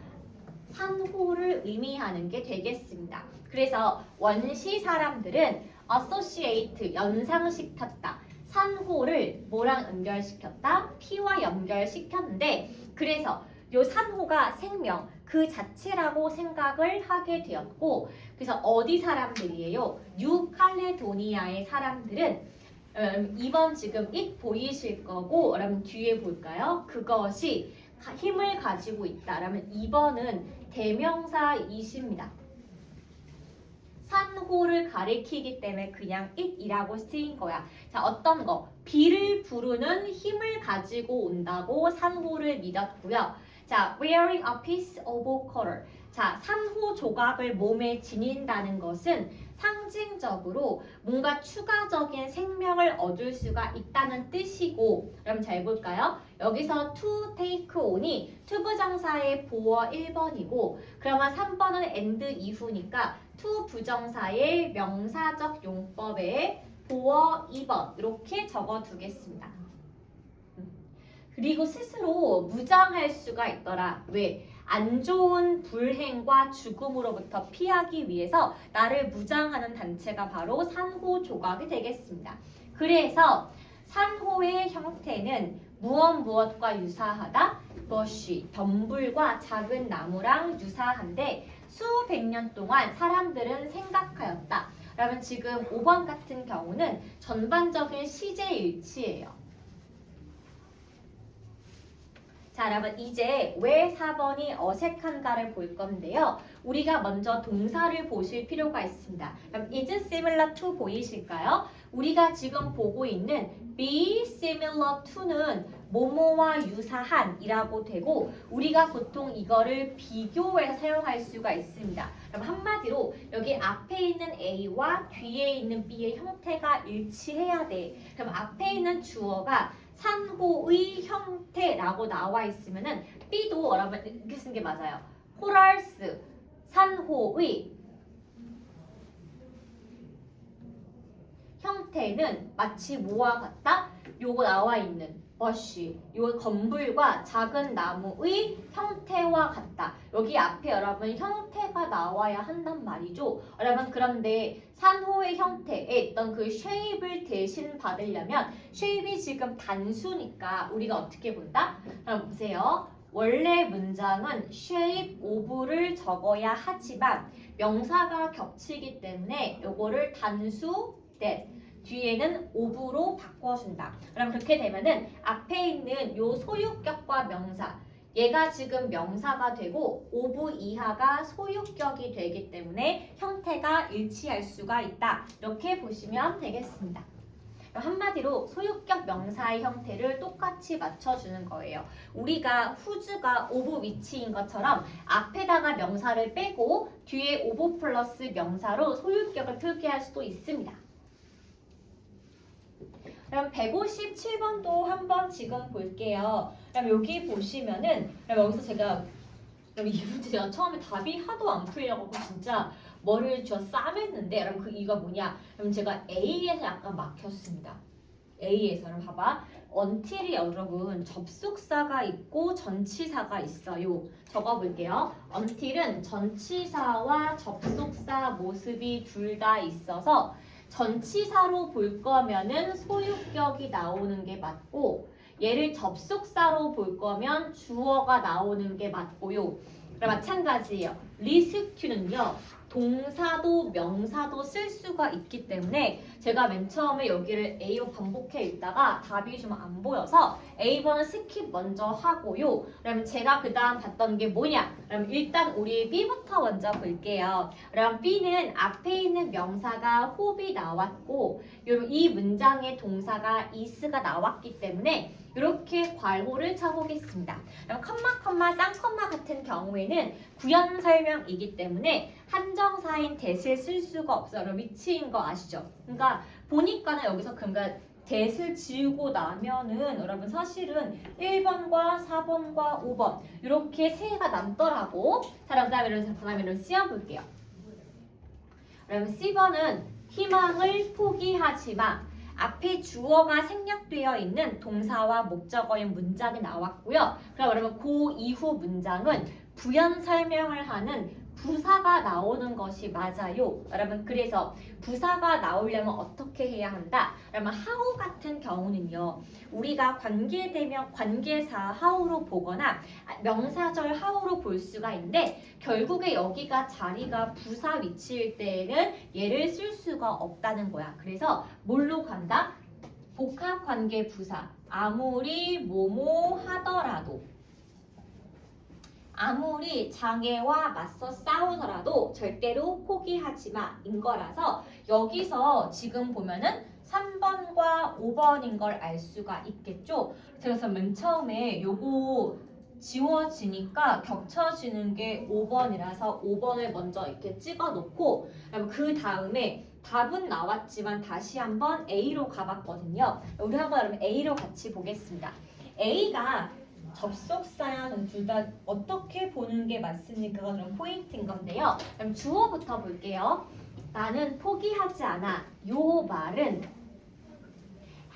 산호를 의미하는 게 되겠습니다. 그래서 원시 사람들은 associate, 연상시켰다. 산호를 뭐랑 연결시켰다? 피와 연결시켰는데 그래서 요 산호가 생명 그 자체라고 생각을 하게 되었고 그래서 어디 사람들이에요? 뉴칼레도니아의 사람들은 2번 지금 it 보이실 거고 그러면 뒤에 볼까요? 그것이 힘을 가지고 있다. 그러면 2번은 대명사이십니다. 산호를 가리키기 때문에 그냥 it이라고 쓰인 거야. 자, 어떤 거? 비를 부르는 힘을 가지고 온다고 산호를 믿었고요. 자, wearing a piece of color. 자, 산호 조각을 몸에 지닌다는 것은 상징적으로 뭔가 추가적인 생명을 얻을 수가 있다는 뜻이고, 그럼 잘 볼까요? 여기서 to take on이 투부정사의 보어 1번이고, 그러면 3번은 and 이후니까 to 부정사의 명사적 용법의 보어 2번 이렇게 적어두겠습니다. 그리고 스스로 무장할 수가 있더라. 왜? 안 좋은 불행과 죽음으로부터 피하기 위해서 나를 무장하는 단체가 바로 산호 조각이 되겠습니다. 그래서 산호의 형태는 무엇과 유사하다? 것이 덤불과 작은 나무랑 유사한데 수백 년 동안 사람들은 생각하였다. 그러면 지금 5번 같은 경우는 전반적인 시제일치예요. 자, 여러분 이제 왜 4번이 어색한가를 볼 건데요. 우리가 먼저 동사를 보실 필요가 있습니다. 그럼 is similar to 보이실까요? 우리가 지금 보고 있는 be similar to는 뭐뭐와 유사한 이라고 되고 우리가 보통 이거를 비교해서 사용할 수가 있습니다. 그럼 한마디로 여기 앞에 있는 A와 뒤에 있는 B의 형태가 일치해야 돼. 그럼 앞에 있는 주어가 산호의 형태라고 나와 있으면은 B도 여러분 이렇게 쓰는 게 맞아요. 코랄스 산호의 형태는 마치 뭐와 같다? 요거 나와 있는 버시, 요 건물과 작은 나무의 형태와 같다. 여기 앞에 여러분 형태가 나와야 한단 말이죠. 여러분 그런데 산호의 형태에 있던 그 쉐입을 대신 받으려면 쉐입이 지금 단수니까 우리가 어떻게 본다? 그럼 보세요. 원래 문장은 shape of를 적어야 하지만 명사가 겹치기 때문에 요거를 단수 that 뒤에는 of로 바꿔준다. 그럼 그렇게 되면은 앞에 있는 요 소유격과 명사 얘가 지금 명사가 되고 of 이하가 소유격이 되기 때문에 형태가 일치할 수가 있다. 이렇게 보시면 되겠습니다. 한마디로 소유격 명사의 형태를 똑같이 맞춰주는 거예요. 우리가 whose가 of 위치인 것처럼 앞에다가 명사를 빼고 뒤에 of 플러스 명사로 소유격을 표기할 수도 있습니다. 그럼 157번도 한번 지금 볼게요. 그럼 여기 보시면은 그럼 여기서 제가 그럼 이 문제 제가 처음에 답이 하도 안 풀려고 진짜 머리를 쥐어 싸맸는데 그럼 그 이유가 뭐냐? 그럼 제가 A에서 약간 막혔습니다. A에서 그럼 봐봐. until이 여러분 접속사가 있고 전치사가 있어요. 적어볼게요. until은 전치사와 접속사 모습이 둘 다 있어서 전치사로 볼 거면은 소유격이 나오는 게 맞고 얘를 접속사로 볼 거면 주어가 나오는 게 맞고요. 그럼 마찬가지예요. rescue는요. 동사도 명사도 쓸 수가 있기 때문에 제가 맨 처음에 여기를 A번 반복해 읽다가 답이 좀 안 보여서 A번은 스킵 먼저 하고요. 그럼 제가 그 다음 봤던 게 뭐냐? 그럼 일단 우리 B부터 먼저 볼게요. 그럼 B는 앞에 있는 명사가 hope이 나왔고 이 문장의 동사가 is가 나왔기 때문에 이렇게 괄호를 쳐보겠습니다. 그럼 컴마, 쌍컴마 같은 경우에는 구현 설명이기 때문에 한정사인 that을 쓸 수가 없어요. 그럼 위치인 거 아시죠? 그러니까 보니까는 여기서 그러니까 that을 지우고 나면은 여러분 사실은 1번과 4번과 5번 이렇게 세 개가 남더라고. 자, 그다음에 C번 볼게요. 그러면 C번은 희망을 포기하지 마. 앞에 주어가 생략되어 있는 동사와 목적어인 문장이 나왔고요. 그러면 그 이후 문장은 부연 설명을 하는 부사가 나오는 것이 맞아요. 여러분 그래서 부사가 나오려면 어떻게 해야 한다? 그러면 how 같은 경우는요. 우리가 관계대명 관계사 how로 보거나 명사절 how로 볼 수가 있는데 결국에 여기가 자리가 부사 위치일 때에는 얘를 쓸 수가 없다는 거야. 그래서 뭘로 간다? 복합관계 부사. 아무리 뭐뭐 하더라도 아무리 장애와 맞서 싸우더라도 절대로 포기하지 마 인 거라서 여기서 지금 보면은 3번과 5번인 걸 알 수가 있겠죠. 그래서 맨 처음에 요거 지워지니까 겹쳐지는 게 5번이라서 5번을 먼저 이렇게 찍어 놓고 그 다음에 답은 나왔지만 다시 한번 A로 가봤거든요. 우리 한번 그러면 A로 같이 보겠습니다. A가 접속사야 둘 다 어떻게 보는 게 맞습니까가 좀 포인트인 건데요. 그럼 주어부터 볼게요. 나는 포기하지 않아. 요 말은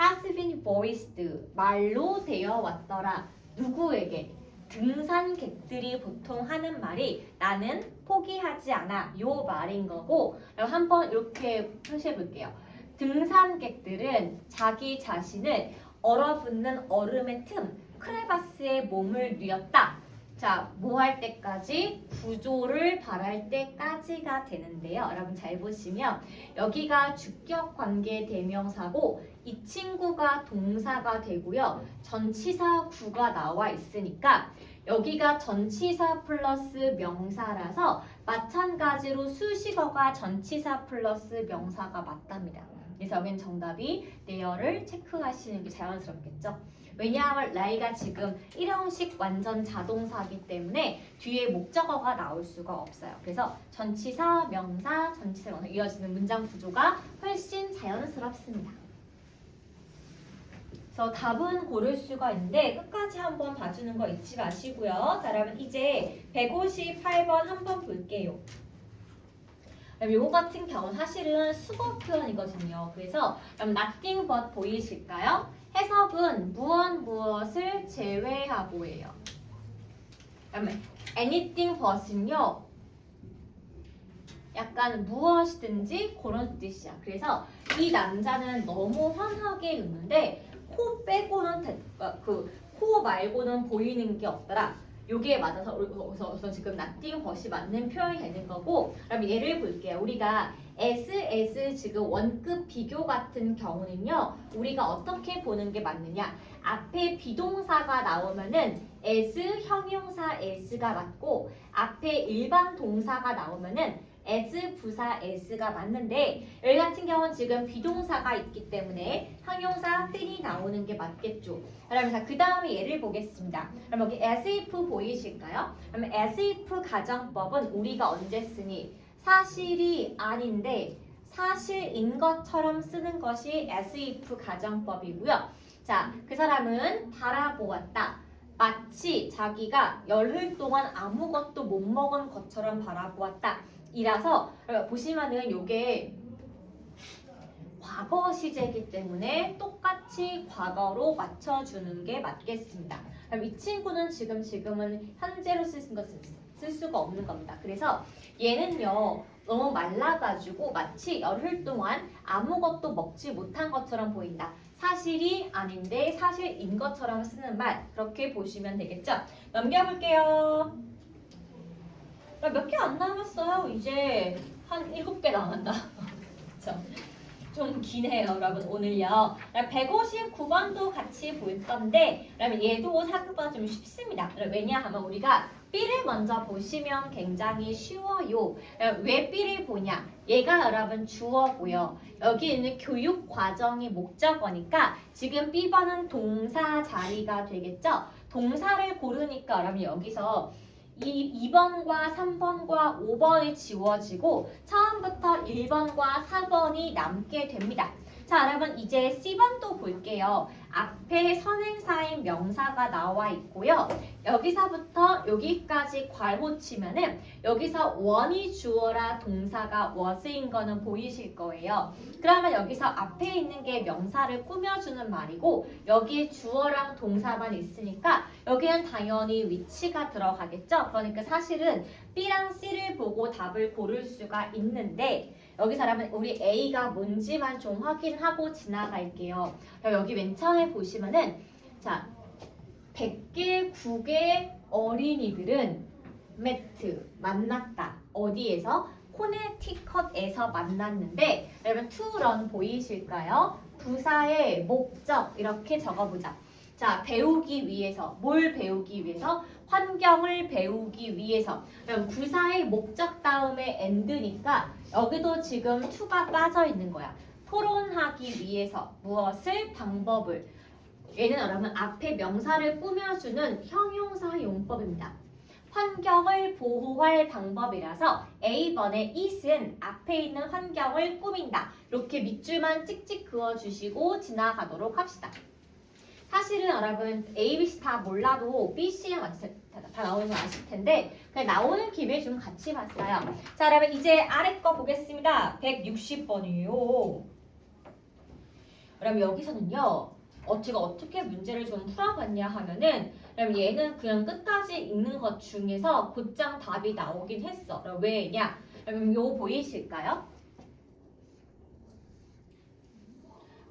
has been voiced 말로 되어 왔더라. 누구에게? 등산객들이 보통 하는 말이 나는 포기하지 않아 요 말인 거고 한번 이렇게 표시해 볼게요. 등산객들은 자기 자신을 얼어붙는 얼음의 틈 크레바스에 몸을 뉘었다. 자, 뭐 할 때까지? 구조를 바랄 때까지가 되는데요. 여러분 잘 보시면 여기가 주격 관계 대명사고 이 친구가 동사가 되고요. 전치사 구가 나와 있으니까 여기가 전치사 플러스 명사라서 마찬가지로 수식어가 전치사 플러스 명사가 맞답니다. 그래서 여기는 정답이 네어를 체크하시는 게 자연스럽겠죠. 왜냐하면 라이가 지금 1형식 완전 자동사이기 때문에 뒤에 목적어가 나올 수가 없어요. 그래서 전치사, 명사, 전치사, 명사 이어지는 문장 구조가 훨씬 자연스럽습니다. 그래서 답은 고를 수가 있는데 끝까지 한번 봐주는 거 잊지 마시고요. 자, 여러분 이제 158번 한번 볼게요. 요거 같은 경우 사실은 수거 표현이거든요. 그래서 nothing but 보이실까요? 해석은 무엇을 제외하고예요. 그다음에 anything but은요. 약간 무엇이든지 그런 뜻이야. 그래서 이 남자는 너무 환하게 웃는데 코 빼고는 코 말고는 보이는 게 없더라. 요게 맞아서 우선 지금 nothing but이 맞는 표현이 되는 거고 그럼 예를 볼게요. 우리가 as 지금 원급 비교 같은 경우는요. 우리가 어떻게 보는 게 맞느냐. 앞에 비동사가 나오면은 as 형용사 as가 맞고 앞에 일반 동사가 나오면은 as 부사 as가 맞는데 여기 같은 경우는 지금 비동사가 있기 때문에 형용사 뜰이 나오는 게 맞겠죠. 그러면 그 다음에 예를 보겠습니다. 그럼 여기 as if 보이실까요? 그러면 as if 가정법은 우리가 언제 쓰니? 사실이 아닌데 사실인 것처럼 쓰는 것이 as if 가정법이고요. 자, 그 사람은 바라보았다. 마치 자기가 열흘 동안 아무것도 못 먹은 것처럼 바라보았다. 이라서 보시면은 요게 과거 시제이기 때문에 똑같이 과거로 맞춰주는 게 맞겠습니다. 그럼 이 친구는 지금은 현재로 쓸 수가 없는 겁니다. 그래서 얘는요 너무 말라가지고 마치 열흘 동안 아무것도 먹지 못한 것처럼 보인다. 사실이 아닌데 사실인 것처럼 쓰는 말 그렇게 보시면 되겠죠? 넘겨볼게요. 몇 개 안 남았어요. 이제 한 7개 남았나? 그쵸? 좀 기네요, 여러분. 오늘요. 159번도 같이 볼 건데, 그러면 얘도 생각보다 좀 쉽습니다. 왜냐하면 우리가 B를 먼저 보시면 굉장히 쉬워요. 왜 B를 보냐? 얘가 여러분 주어고요. 여기 있는 교육 과정이 목적어니까 지금 B번은 동사 자리가 되겠죠? 동사를 고르니까 여러분 여기서 2번과 3번과 5번이 지워지고 처음부터 1번과 4번이 남게 됩니다. 자, 여러분 이제 C번도 볼게요. 앞에 선행사인 명사가 나와 있고요. 여기서부터 여기까지 괄호 치면은 여기서 원이 주어라 동사가 was인 거는 보이실 거예요. 그러면 여기서 앞에 있는 게 명사를 꾸며주는 말이고 여기에 주어랑 동사만 있으니까 여기는 당연히 위치가 들어가겠죠. 그러니까 사실은 B랑 C를 보고 답을 고를 수가 있는데 여기서 여러분 우리 A가 뭔지만 좀 확인하고 지나갈게요. 여기 맨 처음에 보시면은 자 100개 9개 어린이들은 met 만났다. 어디에서? 코네티컷에서 만났는데 여러분 to run 보이실까요? 부사의 목적 이렇게 적어보자. 자, 배우기 위해서. 뭘 배우기 위해서? 환경을 배우기 위해서. 그럼 부사의 목적 다음에 and니까 여기도 지금 to가 빠져 있는 거야. 토론하기 위해서 무엇을? 방법을. 얘는 여러분 앞에 명사를 꾸며주는 형용사 용법입니다. 환경을 보호할 방법이라서 A번의 is은 앞에 있는 환경을 꾸민다. 이렇게 밑줄만 찍찍 그어주시고 지나가도록 합시다. 사실은 여러분 A, B, C 다 몰라도 B, C랑 다 나오는 거 아실 텐데 그냥 나오는 김에 좀 같이 봤어요. 자, 여러분 이제 아래 거 보겠습니다. 160번이에요. 그럼 여기서는요. 제가 어떻게 문제를 좀 풀어봤냐 하면은 그럼 얘는 그냥 끝까지 읽는 것 중에서 곧장 답이 나오긴 했어. 그럼 왜냐? 그럼 요 보이실까요?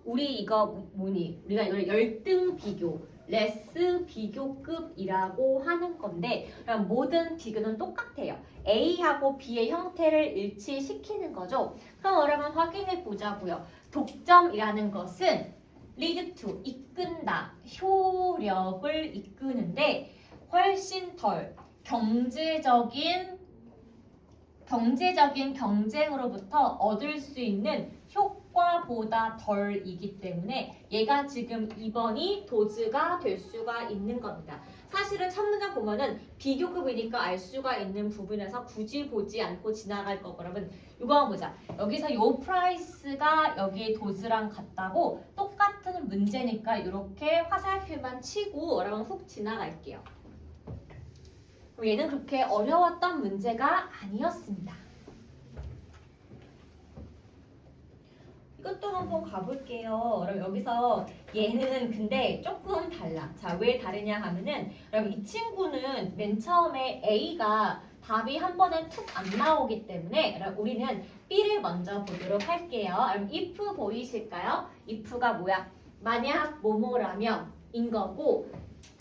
우리 이거 우리가 이걸 열등 비교, 레스 비교급이라고 하는 건데 그럼 모든 비교는 똑같아요. A하고 B의 형태를 일치시키는 거죠. 그럼 여러분 확인해 보자고요. 독점이라는 것은 lead to, 이끈다, 효력을 이끄는데 훨씬 덜 경제적인 경쟁으로부터 얻을 수 있는 효과보다 덜이기 때문에 얘가 지금 2번이 도즈가 될 수가 있는 겁니다. 사실은 첫 문장 보면은 비교급이니까 알 수가 있는 부분에서 굳이 보지 않고 지나갈 거고 여러분 이거 한번 보자. 여기서 요 프라이스가 여기에 도즈랑 같다고 똑같은 문제니까 이렇게 화살표만 치고 여러분 훅 지나갈게요. 그럼 얘는 그렇게 어려웠던 문제가 아니었습니다. 이것도 한번 가볼게요. 그럼 여기서 얘는 근데 조금 달라. 자, 왜 다르냐 하면은 그럼 이 친구는 맨 처음에 A가 답이 한 번에 툭 안 나오기 때문에 그럼 우리는 B를 먼저 보도록 할게요. 그럼 if 보이실까요? if가 뭐야? 만약 뭐뭐라면 인 거고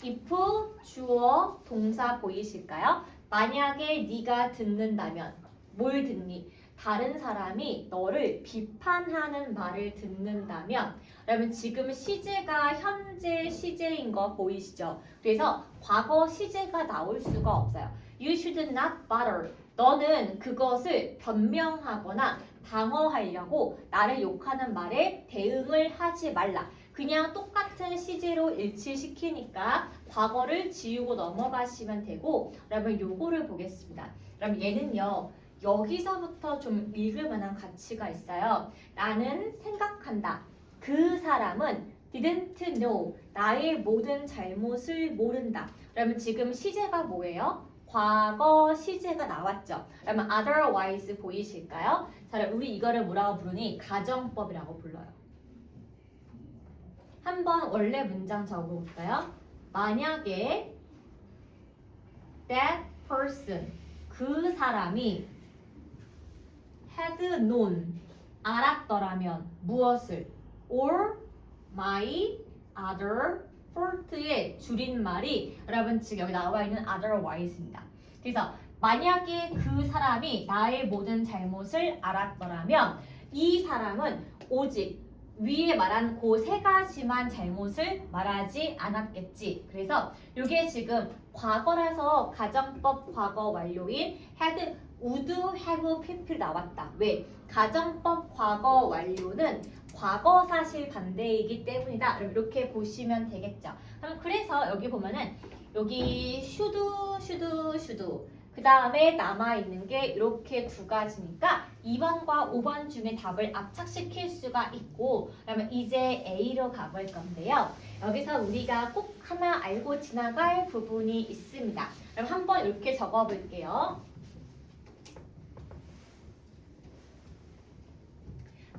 if 주어 동사 보이실까요? 만약에 네가 듣는다면 뭘 듣니? 다른 사람이 너를 비판하는 말을 듣는다면 그러면 지금 시제가 현재 시제인 거 보이시죠? 그래서 과거 시제가 나올 수가 없어요. You should not bother. 너는 그것을 변명하거나 방어하려고 나를 욕하는 말에 대응을 하지 말라. 그냥 똑같은 시제로 일치시키니까 과거를 지우고 넘어가시면 되고 그러면 요거를 보겠습니다. 그럼 얘는요. 여기서부터 좀 읽을 만한 가치가 있어요. 나는 생각한다. 그 사람은 didn't know. 나의 모든 잘못을 모른다. 그러면 지금 시제가 뭐예요? 과거 시제가 나왔죠. 그러면 otherwise 보이실까요? 자, 우리 이거를 뭐라고 부르니? 가정법이라고 불러요. 한번 원래 문장 적어볼까요? 만약에 that person, 그 사람이 had known, 알았더라면 무엇을? or my other fault의 줄임말이 여러분 지금 여기 나와 있는 otherwise입니다. 그래서 만약에 그 사람이 나의 모든 잘못을 알았더라면 이 사람은 오직 위에 말한 그 세 가지만 잘못을 말하지 않았겠지. 그래서 이게 지금 과거라서 가정법 과거 완료인 had, would, have, PP 나왔다. 왜? 가정법 과거 완료는 과거 사실 반대이기 때문이다. 이렇게 보시면 되겠죠. 그럼 그래서 여기 보면은 여기 should 그 다음에 남아있는 게 이렇게 두 가지니까 2번과 5번 중에 답을 압착시킬 수가 있고 그러면 이제 A로 가볼 건데요. 여기서 우리가 꼭 하나 알고 지나갈 부분이 있습니다. 그럼 한번 이렇게 적어볼게요.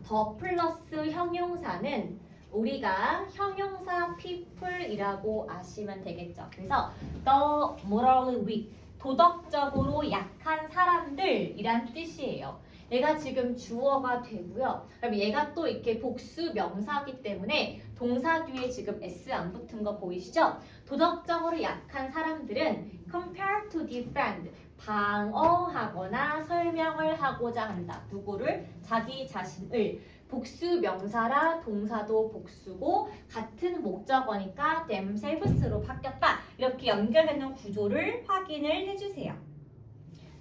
더 플러스 형용사는 우리가 형용사 people이라고 아시면 되겠죠. 그래서 the morally weak, 도덕적으로 약한 사람들이란 뜻이에요. 얘가 지금 주어가 되고요. 그럼 얘가 또 이렇게 복수 명사기 때문에 동사 뒤에 지금 s 안 붙은 거 보이시죠? 도덕적으로 약한 사람들은 compare to defend, 방어하거나 설명을 하고자 한다. 누구를? 자기 자신을. 복수 명사라 동사도 복수고 같은 목적어니까 themselves로 바뀌었다. 이렇게 연결되는 구조를 확인을 해주세요.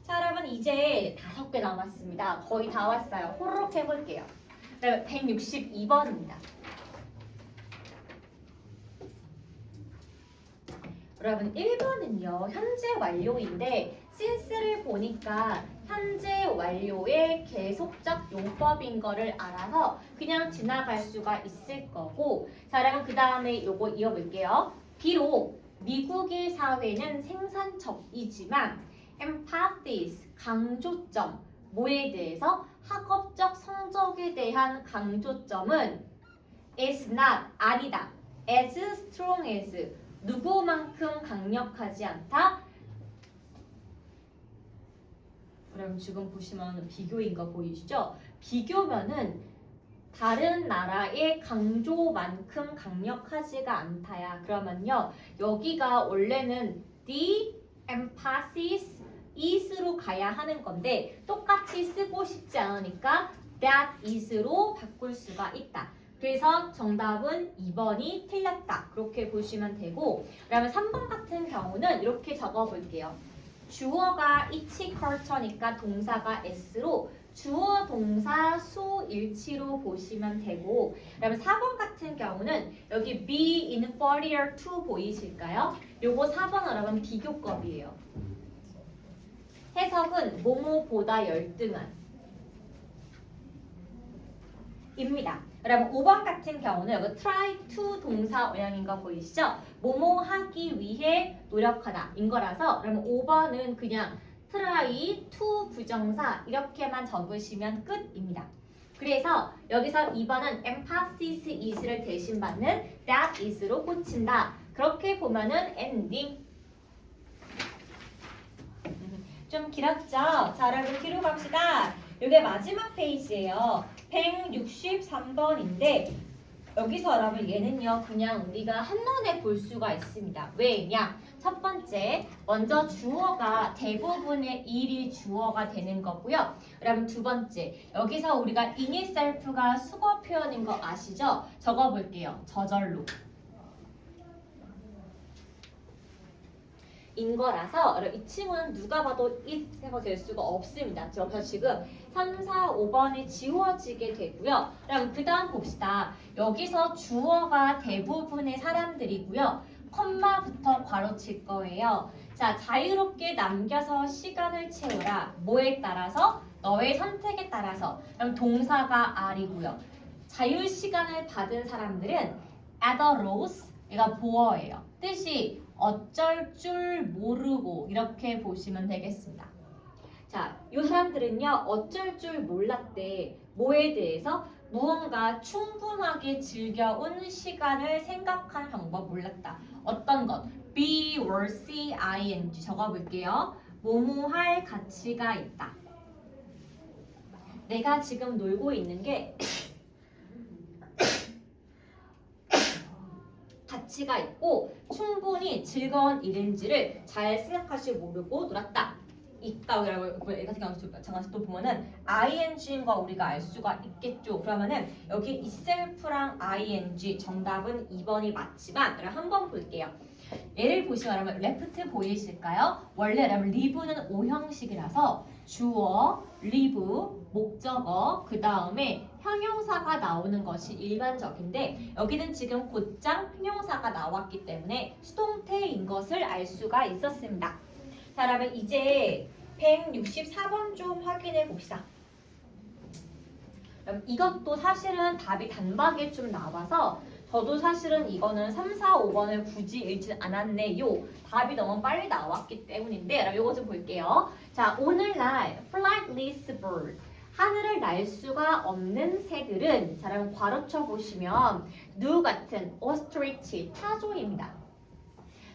자, 여러분 이제 5개 남았습니다. 거의 다 왔어요. 호로록 해볼게요. 162번입니다. 여러분 1번은요. 현재 완료인데 since를 보니까 현재 완료의 계속적 용법인 거를 알아서 그냥 지나갈 수가 있을 거고 자 그러면 그 다음에 요거 이어볼게요. 비록 미국의 사회는 생산적이지만 empathies 강조점 뭐에 대해서 학업적 성적에 대한 강조점은 is not 아니다 as strong as 누구만큼 강력하지 않다. 그럼 지금 보시면 비교인 거 보이시죠? 비교면은 다른 나라의 강조만큼 강력하지가 않다야. 그러면요. 여기가 원래는 the emphasis is로 가야 하는 건데 똑같이 쓰고 싶지 않으니까 that is로 바꿀 수가 있다. 그래서 정답은 2번이 틀렸다. 그렇게 보시면 되고 그러면 3번 같은 경우는 이렇게 적어볼게요. 주어가 each culture니까 동사가 s로 주어 동사 수 일치로 보시면 되고 그러면 4번 같은 경우는 여기 be inferior to 보이실까요? 요거 4번 여러분 비교급이에요. 해석은 뭐뭐보다 열등한 입니다. 그러면 5번 같은 경우는 여기 try to 동사 원형인 거 보이시죠? 뭐뭐 하기 위해 노력하다 인 거라서 그러면 5번은 그냥 try to 부정사 이렇게만 적으시면 끝입니다. 그래서 여기서 2번은 emphasis is를 대신 받는 that is로 꽂힌다. 그렇게 보면은 ending. 좀 길었죠? 자, 여러분 뒤로 갑시다. 이게 마지막 페이지예요. 163번인데 여기서 여러분 얘는요 그냥 우리가 한눈에 볼 수가 있습니다. 왜냐? 첫 번째 먼저 주어가 대부분의 일이 주어가 되는 거고요. 그러면 두 번째 여기서 우리가 in itself가 수거 표현인 거 아시죠? 적어볼게요. 저절로 인 거라서 이 친구는 누가 봐도 it가 될 수가 없습니다. 그래서 지금 3, 4, 5번이 지워지게 되고요. 그럼 그 다음 봅시다. 여기서 주어가 대부분의 사람들이고요. 콤마부터 괄호칠 거예요. 자, 자유롭게 남겨서 시간을 채우라. 뭐에 따라서? 너의 선택에 따라서. 그럼 동사가 are이고요. 자유 시간을 받은 사람들은 at a loss, 얘가 보어예요. 뜻이 어쩔 줄 모르고 이렇게 보시면 되겠습니다. 자, 이 사람들은요 어쩔 줄 몰랐대. 뭐에 대해서? 무언가 충분하게 즐겨온 시간을 생각하는 방법 몰랐다. 어떤 것? be, were, see, ing 적어볼게요. 뭐뭐 할 가치가 있다. 내가 지금 놀고 있는 게 가치가 있고 충분히 즐거운 일인지를 잘 생각하지 모르고 놀았다. 있다라고 같은 경우 잠깐 또 보면은 ing인 거 우리가 알 수가 있겠죠. 그러면은 여기 itself랑 ing 정답은 2번이 맞지만 그럼 한번 볼게요. 예를 보시면 left 보이실까요? 원래 live는 O형식이라서 주어, live, 목적어, 그 다음에 형용사가 나오는 것이 일반적인데 여기는 지금 곧장 형용사가 나왔기 때문에 수동태인 것을 알 수가 있었습니다. 자, 여러분 이제 164번 좀 확인해 봅시다. 이것도 사실은 답이 단박에 좀 나와서 저도 사실은 이거는 3, 4, 5번을 굳이 읽지 않았네요. 답이 너무 빨리 나왔기 때문인데 이거 좀 볼게요. 자, 오늘날 flightless bird 하늘을 날 수가 없는 새들은 자, 여러분 괄호쳐 보시면 누 같은 ostrich 타조입니다.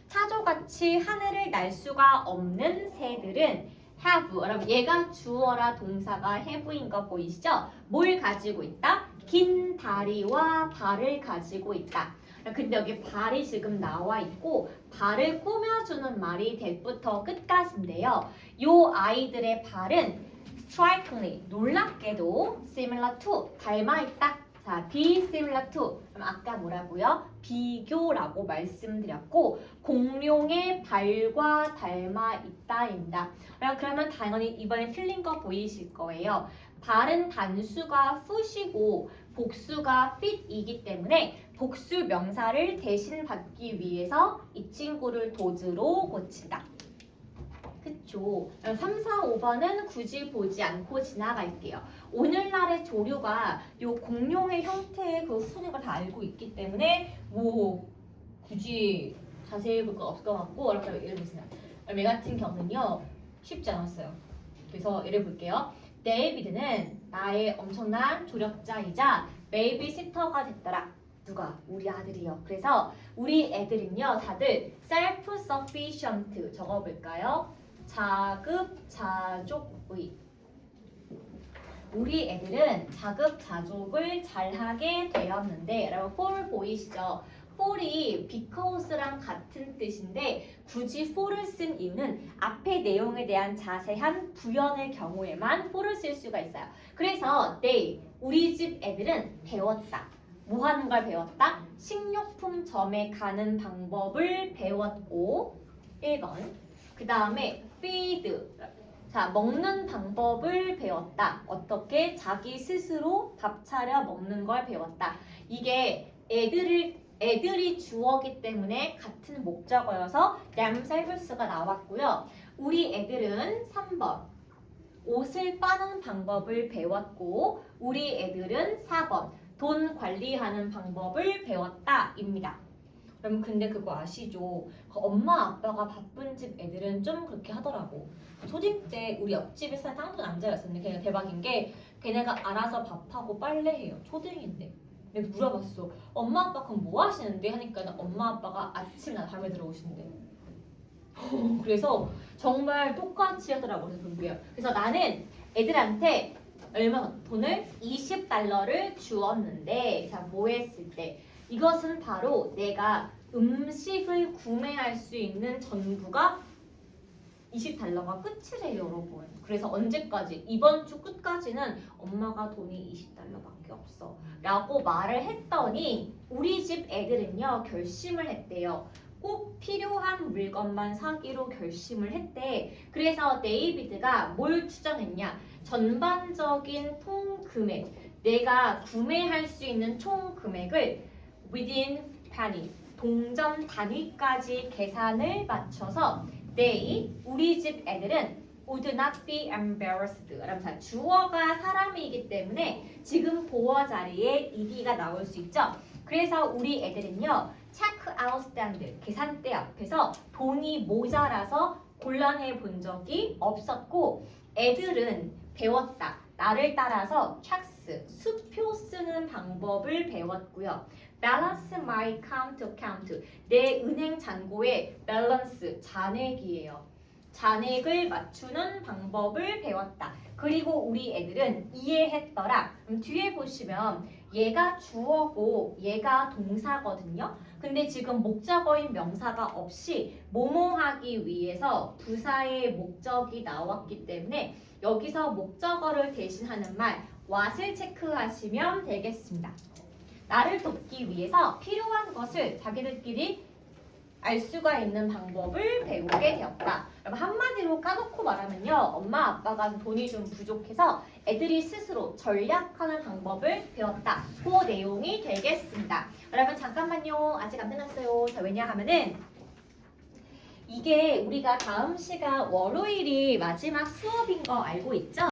타조같이 하늘을 날 수가 없는 새들은 have, 여러분 얘가 주어라 동사가 have인 거 보이시죠? 뭘 가지고 있다? 긴 다리와 발을 가지고 있다. 근데 여기 발이 지금 나와 있고 발을 꾸며주는 말이 대부터 끝까지인데요. 요 아이들의 발은 strikingly, 놀랍게도 similar to, 닮아있다. 자, be similar to, 그럼 아까 뭐라고요? 비교라고 말씀드렸고 공룡의 발과 닮아있다입니다. 그러면 당연히 이번에 틀린 거 보이실 거예요. 발은 단수가 foot이고 복수가 feet이기 때문에 복수 명사를 대신 받기 위해서 이 친구를 does로 고친다. 그쵸? 3, 4, 5번은 굳이 보지 않고 지나갈게요. 오늘날의 조류가 요 공룡의 형태의 그 후는 걸 다 알고 있기 때문에 뭐 굳이 자세히 볼 거 없을 것 같고 이렇게 예를 보세요. 얘 같은 경우는요 쉽지 않았어요. 그래서 예를 볼게요. 데이비드는 나의 엄청난 조력자이자 베이비시터가 됐더라. 누가? 우리 아들이요. 그래서 우리 애들은요 다들 self-sufficient 적어볼까요? 자급자족의. 우리 애들은 자급자족을 잘하게 되었는데 여러분 for 보이시죠? for이 because랑 같은 뜻인데 굳이 for를 쓴 이유는 앞의 내용에 대한 자세한 부연의 경우에만 for를 쓸 수가 있어요. 그래서 they, 우리 집 애들은 배웠다. 뭐 하는 걸 배웠다? 식료품점에 가는 방법을 배웠고 1번. 그 다음에 feed. 자, 먹는 방법을 배웠다. 어떻게? 자기 스스로 밥 차려 먹는 걸 배웠다. 이게 애들이 주어기 때문에 같은 목적어여서 themselves가 나왔고요. 우리 애들은 3번. 옷을 빠는 방법을 배웠고 우리 애들은 4번. 돈 관리하는 방법을 배웠다 입니다. 그럼 근데 그거 아시죠? 그 엄마 아빠가 바쁜 집 애들은 좀 그렇게 하더라고. 초딩 때 우리 옆집에 사는 쌍둥이 남자였었는데 걔가 대박인 게 걔네가 알아서 밥하고 빨래해요. 초딩인데. 내가 물어봤어. 엄마 아빠 그럼 뭐 하시는데? 하니까 엄마 아빠가 아침이나 밤에 들어오신대. 그래서 정말 똑같이 하더라고. 그래서 나는 애들한테 얼마 돈을 20달러를 주었는데 자, 뭐 했을 때 이것은 바로 내가 음식을 구매할 수 있는 전부가 20달러가 끝이래요, 여러분. 그래서 언제까지? 이번 주 끝까지는 엄마가 돈이 20달러밖에 없어 라고 말을 했더니 우리 집 애들은요 결심을 했대요. 꼭 필요한 물건만 사기로 결심을 했대. 그래서 데이비드가 뭘 추정했냐? 전반적인 총 금액, 내가 구매할 수 있는 총 금액을 within penny, 동전 단위까지 계산을 맞춰서 they, 우리 집 애들은 would not be embarrassed. 자, 주어가 사람이기 때문에 지금 보어 자리에 ed가 나올 수 있죠. 그래서 우리 애들은요 check out stand, 계산대 앞에서 돈이 모자라서 곤란해 본 적이 없었고 애들은 배웠다. 나를 따라서 checks, 수표 쓰는 방법을 배웠고요. balance my account, 내 은행 잔고의 balance, 잔액이에요. 잔액을 맞추는 방법을 배웠다. 그리고 우리 애들은 이해했더라. 뒤에 보시면 얘가 주어고 얘가 동사거든요. 근데 지금 목적어인 명사가 없이 뭐뭐 하기 위해서 부사의 목적이 나왔기 때문에 여기서 목적어를 대신하는 말 what을 체크하시면 되겠습니다. 나를 돕기 위해서 필요한 것을 자기들끼리 알 수가 있는 방법을 배우게 되었다. 여러분 한마디로 까놓고 말하면요. 엄마 아빠가 돈이 좀 부족해서 애들이 스스로 전략하는 방법을 배웠다. 그 내용이 되겠습니다. 여러분 잠깐만요. 아직 안 끝났어요. 자, 왜냐하면은 이게 우리가 다음 시간 월요일이 마지막 수업인 거 알고 있죠?